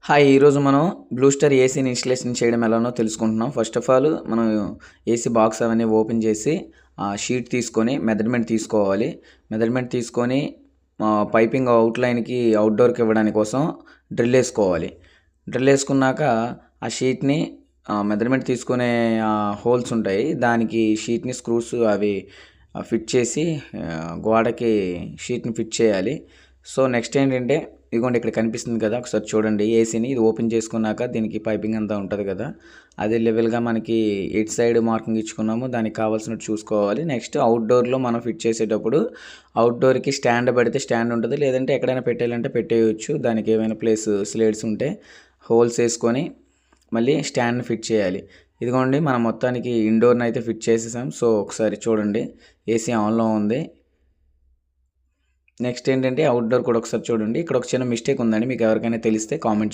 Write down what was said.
Hi! ఈరోజు మనం blue star ఏసీని installation చేయడం ఎలానో తెలుసుకుంటున్నాం. ఫస్ట్ ఆఫ్ ఆల్ మనం ఏసీ బాక్స్ అవన్నీ ఓపెన్ చేసి షీట్ తీసుకొని మెజర్‌మెంట్ తీసుకోవాలి. మెజర్‌మెంట్ తీసుకొని పైపింగ్ అవుట్‌లైన్‌కి అవుట్‌డోర్‌కి ఇవ్వడానికి కోసం డ్రిల్ ఏసుకోవాలి. డ్రిల్ ఏసుకున్నాక ఆ షీట్‌ని మెజర్‌మెంట్ తీసుకునే హోల్స్ ఉంటాయి. దానికి షీట్‌ని స్క్రూస్ అవి ఫిట్ చేసి గోడకి షీట్‌ని ఫిట్ చేయాలి. సో, నెక్స్ట్ ఏంటంటే ఇదిగోండి ఇక్కడ కనిపిస్తుంది కదా! ఒకసారి చూడండి ఏసీని. ఇది ఓపెన్ చేసుకున్నాక దీనికి పైపింగ్ అంతా ఉంటది కదా! అదే లెవెల్‌గా మనకి ఎటు సైడ్ మార్కింగ్ ఇచ్చుకున్నామో దానికి కావాల్సినట్టు చూసుకోవాలి. నెక్స్ట్ అవుట్‌డోర్‌లో మనం ఫిట్ చేసేటప్పుడు అవుట్‌డోర్‌కి స్టాండ్ పెడితే స్టాండ్ ఉంటది. లేదంటే ఎక్కడైనా పెట్టేయాలంటే పెట్టేయొచ్చు. దానికి ఏమైనా ప్లేస్ స్లేట్స్ ఉంటే హోల్స్ ఏసుకొని మళ్ళీ స్టాండ్‌ని ఫిట్ చేయాలి. ఇదిగోండి మనం మొత్తానికి ఇండోర్‌నయితే ఫిట్ చేసేసాం. సో, ఒకసారి చూడండి ఏసీ ఆన్‌లో ఉంది. నెక్స్ట్ ఏంటంటే అవుట్‌డోర్ కూడా ఒకసారి చూడండి. ఇక్కడ ఒక చిన్న మిస్టేక్ ఉందండి. మీకు ఎవరికైనా తెలిస్తే కామెంట్ చేయండి.